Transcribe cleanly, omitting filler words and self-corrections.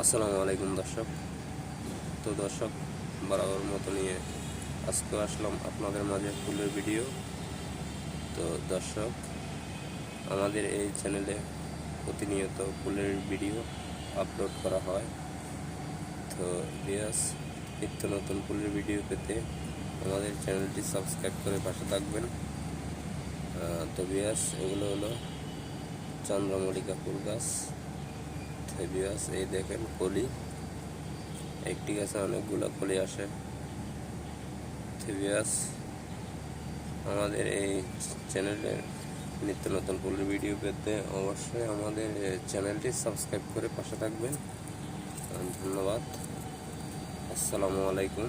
আসসালামু আলাইকুম দর্শক। তো দর্শক, বরাবর মতো নিয়ে আজকে আসলাম আপনাদের মাঝে ফুলের ভিডিও। তো দর্শক, আমাদের এই চ্যানেলে প্রতিনিয়ত ফুলের ভিডিও আপলোড করা হয়। তো ভিউয়ার্স, নিত্য নতুন ফুলের ভিডিও পেতে আমাদের চ্যানেলটি সাবস্ক্রাইব করে পাশে থাকবেন। তো ভিউয়ার্স, এগুলো হলো চন্দ্রমল্লিকা ফুল গাছ। তো ভিউয়ার্স, এই দেখেন কলি, একটি গাছে অনেকগুলো কলি আসে। তো ভিউয়ার্স, আমাদের এই চ্যানেলের নিত্য নতুন ফুলের ভিডিও পেতে অবশ্যই আমাদের চ্যানেলটি সাবস্ক্রাইব করে পাশে থাকবেন। ধন্যবাদ। আসসালামু আলাইকুম।